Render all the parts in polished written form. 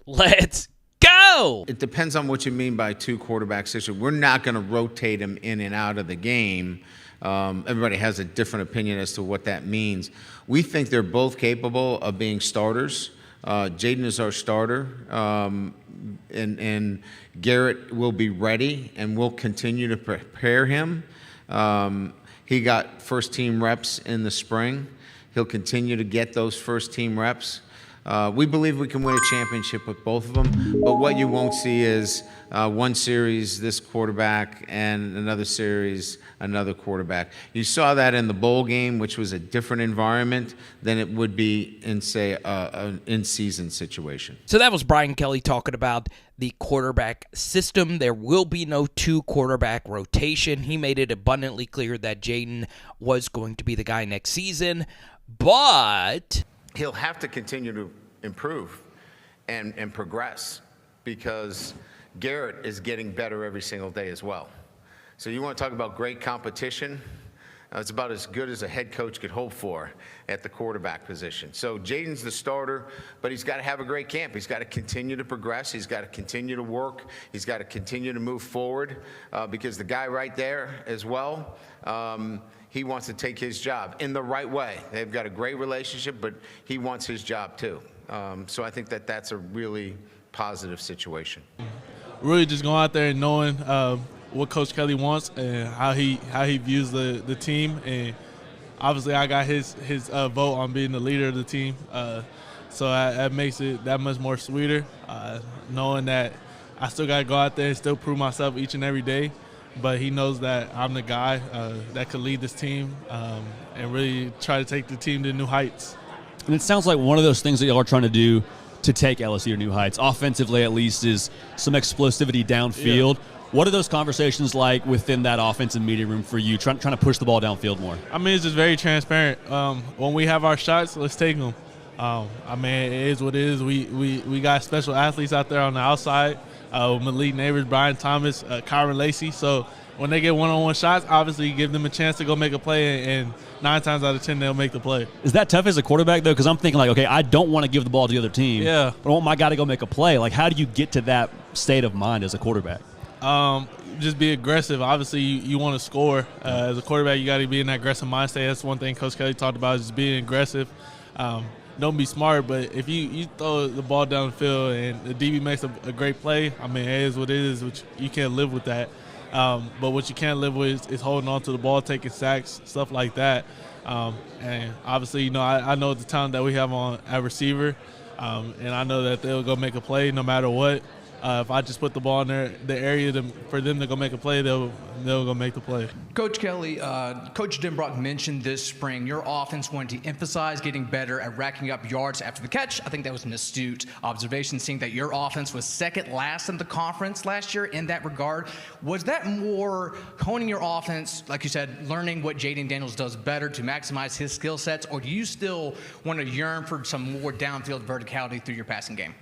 Let's go. It depends on what you mean by two quarterback situation. We're not going to rotate them in and out of the game. Everybody has a different opinion as to what that means. We think they're both capable of being starters. Jayden is our starter, and Garrett will be ready, and we'll continue to prepare him. He got first-team reps in the spring. He'll continue to get those first-team reps. We believe we can win a championship with both of them, but what you won't see is one series this quarterback and another series another quarterback. You saw that in the bowl game, which was a different environment than it would be in, say, an in-season situation. So that was Brian Kelly talking about the quarterback system. There will be no two quarterback rotation. He made it abundantly clear that Jaden was going to be the guy next season, but he'll have to continue to improve and progress because Garrett is getting better every single day as well. So you want to talk about great competition? It's about as good as a head coach could hope for at the quarterback position. So Jaden's the starter, but he's got to have a great camp. He's got to continue to progress. He's got to continue to work. He's got to continue to move forward because the guy right there as well, he wants to take his job in the right way. They've got a great relationship, but he wants his job too. So I think that that's a really positive situation. Really just going out there and knowing what Coach Kelly wants and how he views the team. And obviously I got his vote on being the leader of the team. So that makes it that much more sweeter, knowing that I still got to go out there and still prove myself each and every day. But he knows that I'm the guy that could lead this team and really try to take the team to new heights. And it sounds like one of those things that y'all are trying to do to take LSU to new heights, offensively at least, is some explosivity downfield. Yeah. What are those conversations like within that offensive meeting room for you, trying to push the ball downfield more? I mean, it's just very transparent. When we have our shots, let's take them. I mean, it is what it is. We got special athletes out there on the outside. Malik Neighbors, Brian Thomas, Kyron Lacey. So when they get one-on-one shots, obviously you give them a chance to go make a play, and 9 times out of 10 they'll make the play. Is that tough as a quarterback, though? Because I'm thinking, like, okay, I don't want to give the ball to the other team, yeah, but I want my guy to go make a play. Like, how do you get to that state of mind as a quarterback? Just be aggressive. Obviously, you want to score. As a quarterback, you got to be in that aggressive mindset. That's one thing Coach Kelly talked about, is just being aggressive. Don't be smart, but if you throw the ball down the field and the DB makes a great play, I mean, it is what it is. Which you can't live with that. But what you can't live with is holding on to the ball, taking sacks, stuff like that. And obviously, I know the talent that we have at receiver, and I know that they'll go make a play no matter what. If I just put the ball in the area for them to go make a play, they'll go make the play. Coach Kelly, Coach Denbrock mentioned this spring your offense wanted to emphasize getting better at racking up yards after the catch. I think that was an astute observation, seeing that your offense was second last in the conference last year in that regard. Was that more honing your offense, like you said, learning what Jayden Daniels does better to maximize his skill sets, or do you still want to yearn for some more downfield verticality through your passing game?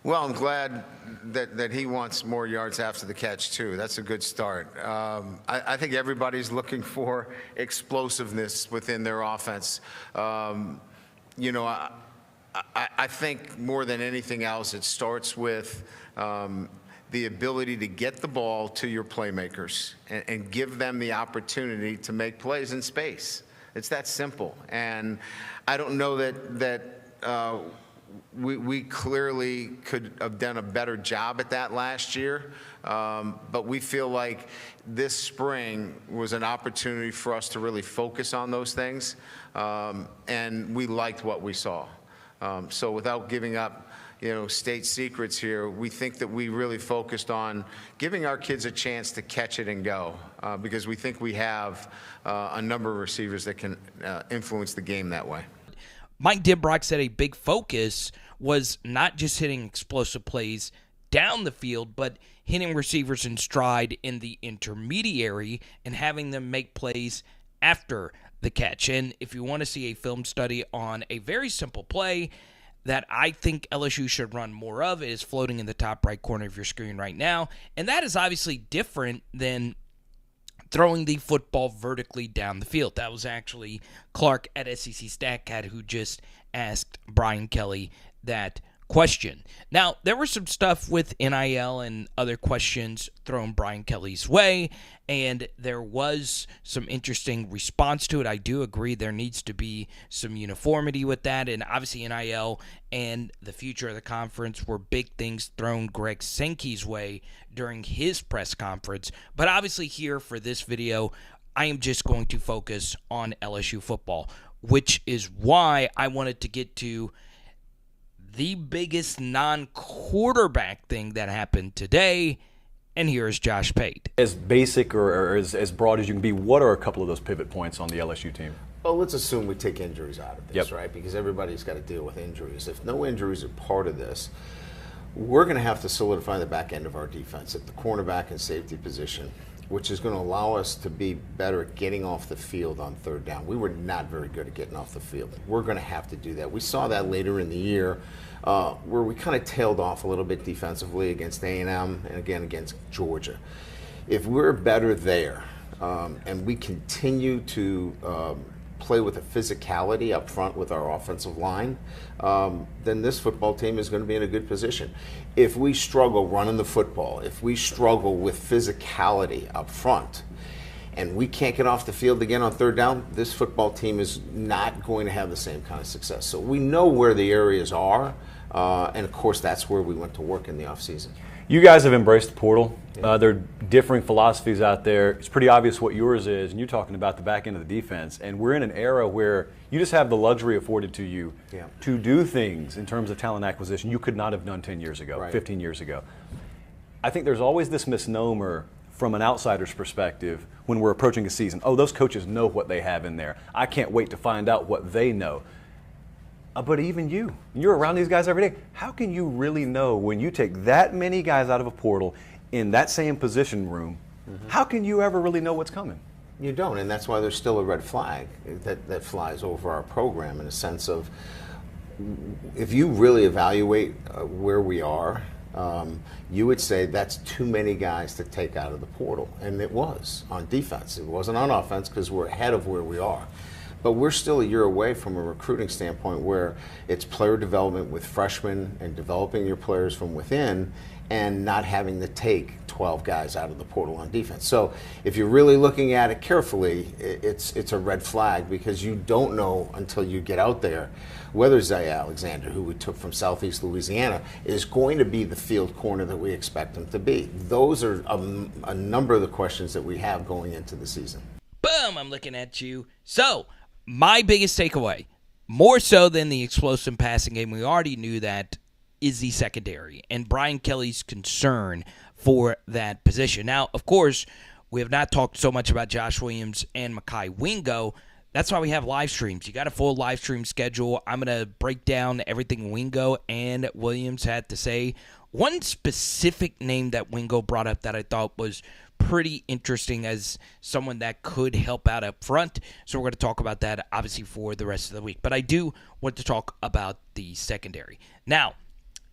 Well, I'm glad that he wants more yards after the catch, too. That's a good start. I think everybody's looking for explosiveness within their offense. I think more than anything else, it starts with the ability to get the ball to your playmakers and give them the opportunity to make plays in space. It's that simple. And I don't know that we clearly could have done a better job at that last year, but we feel like this spring was an opportunity for us to really focus on those things, and we liked what we saw. So without giving up, state secrets here, we think that we really focused on giving our kids a chance to catch it and go, because we think we have a number of receivers that can influence the game that way. Mike Denbrock said a big focus was not just hitting explosive plays down the field, but hitting receivers in stride in the intermediary and having them make plays after the catch. And if you want to see a film study on a very simple play that I think LSU should run more of, it is floating in the top right corner of your screen right now. And that is obviously different than throwing the football vertically down the field. That was actually Clark at SEC StatCat who just asked Brian Kelly that question. Now, there was some stuff with NIL and other questions thrown Brian Kelly's way, and there was some interesting response to it. I do agree there needs to be some uniformity with that, and obviously NIL and the future of the conference were big things thrown Greg Sankey's way during his press conference. But obviously here for this video, I am just going to focus on LSU football, which is why I wanted to get to the biggest non-quarterback thing that happened today, and here is Josh Pate. As basic or as broad as you can be, what are a couple of those pivot points on the LSU team? Well, let's assume we take injuries out of this, Yep. right? Because everybody's got to deal with injuries. If no injuries are part of this, we're going to have to solidify the back end of our defense at the cornerback and safety position, which is going to allow us to be better at getting off the field on third down. We were not very good at getting off the field. We're going to have to do that. We saw that later in the year where we kind of tailed off a little bit defensively against A&M and again against Georgia. If we're better there and we continue to play with a physicality up front with our offensive line, then this football team is going to be in a good position. If we struggle running the football, if we struggle with physicality up front, and we can't get off the field again on third down, this football team is not going to have the same kind of success. So we know where the areas are, and of course that's where we went to work in the offseason. You guys have embraced the portal. There are differing philosophies out there. It's pretty obvious what yours is, and you're talking about the back end of the defense. And we're in an era where you just have the luxury afforded to you to do things in terms of talent acquisition you could not have done 10 years ago, 15 years ago. I think there's always this misnomer from an outsider's perspective when we're approaching a season. Oh, those coaches know what they have in there. I can't wait to find out what they know. But even you're around these guys every day. How can you really know when you take that many guys out of a portal in that same position room? How can you ever really know what's coming? You don't, and that's why there's still a red flag that flies over our program in a sense of, if you really evaluate where we are, you would say that's too many guys to take out of the portal. And it was on defense. It wasn't on offense because we're ahead of where we are. But we're still a year away from a recruiting standpoint where it's player development with freshmen and developing your players from within and not having to take 12 guys out of the portal on defense. So if you're really looking at it carefully, it's a red flag because you don't know until you get out there whether Zay Alexander, who we took from Southeast Louisiana, is going to be the field corner that we expect him to be. Those are a number of the questions that we have going into the season. Boom, I'm looking at you. So, my biggest takeaway, more so than the explosive passing game, we already knew that, is the secondary and Brian Kelly's concern for that position. Now, of course, we have not talked so much about Josh Williams and Mekhi Wingo. That's why we have live streams. You got a full live stream schedule. I'm going to break down everything Wingo and Williams had to say. One specific name that Wingo brought up that I thought was pretty interesting as someone that could help out up front. So we're going to talk about that, obviously, for the rest of the week. But I do want to talk about the secondary. Now,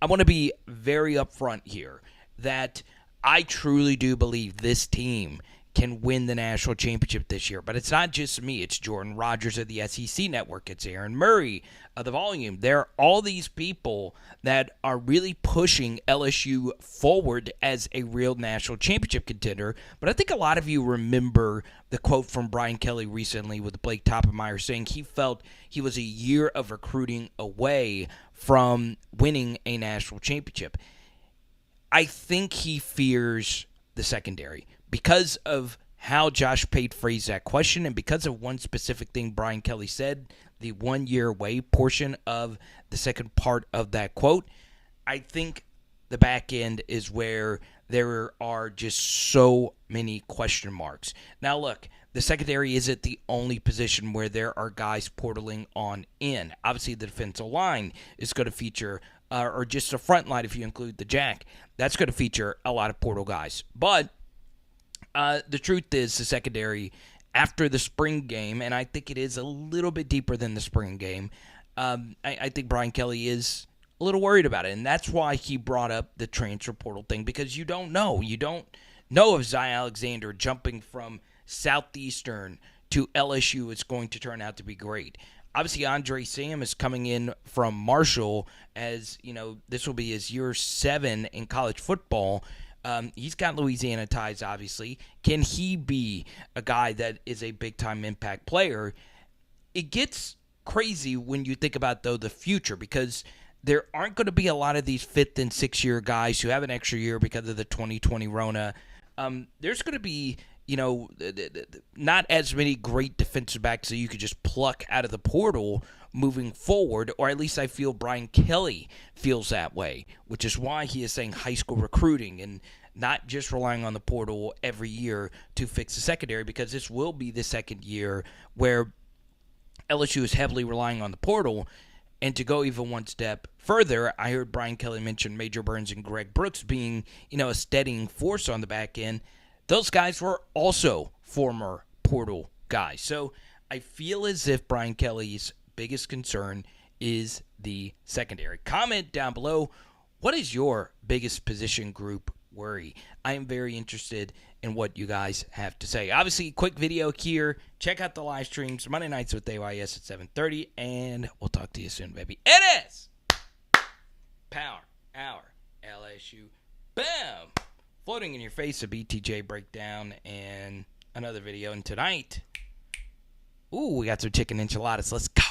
I want to be very upfront here that I truly do believe this team can win the national championship this year. But it's not just me. It's Jordan Rogers of the SEC Network. It's Aaron Murray of the Volume. There are all these people that are really pushing LSU forward as a real national championship contender. But I think a lot of you remember the quote from Brian Kelly recently with Blake Toppenmeyer saying he felt he was a year of recruiting away from winning a national championship. I think he fears the secondary because of how Josh Pate phrased that question and because of one specific thing Brian Kelly said, the 1 year away portion of the second part of that quote. I think the back end is where there are just so many question marks. Now, look, the secondary isn't the only position where there are guys portaling on in. Obviously, the defensive line is going to feature, or just the front line if you include the jack, that's going to feature a lot of portal guys. But the truth is the secondary, after the spring game, and I think it is a little bit deeper than the spring game, I think Brian Kelly is a little worried about it, and that's why he brought up the transfer portal thing, because you don't know. You don't know if Zay Alexander jumping from Southeastern to LSU is going to turn out to be great. obviously, Andre Sam is coming in from Marshall as, this will be his year 7 in college football. He's got Louisiana ties, obviously. Can he be a guy that is a big-time impact player? It gets crazy when you think about, though, the future, because there aren't going to be a lot of these 5th and 6th year guys who have an extra year because of the 2020 Rona. There's going to be, not as many great defensive backs that you could just pluck out of the portal moving forward, or at least I feel Brian Kelly feels that way, which is why he is saying high school recruiting and not just relying on the portal every year to fix the secondary, because this will be the second year where LSU is heavily relying on the portal. And to go even one step further, I heard Brian Kelly mention Major Burns and Greg Brooks being, a steadying force on the back end. Those guys were also former portal guys. So I feel as if Brian Kelly's biggest concern is the secondary. Comment down below, what is your biggest position group worry? I am very interested in what you guys have to say. Obviously, quick video here. Check out the live streams, Monday nights with AYS at 7:30, and we'll talk to you soon, baby. It is Power Hour LSU. Bam! Floating in your face, a BTJ breakdown and another video. And tonight, we got some chicken enchiladas. Let's go.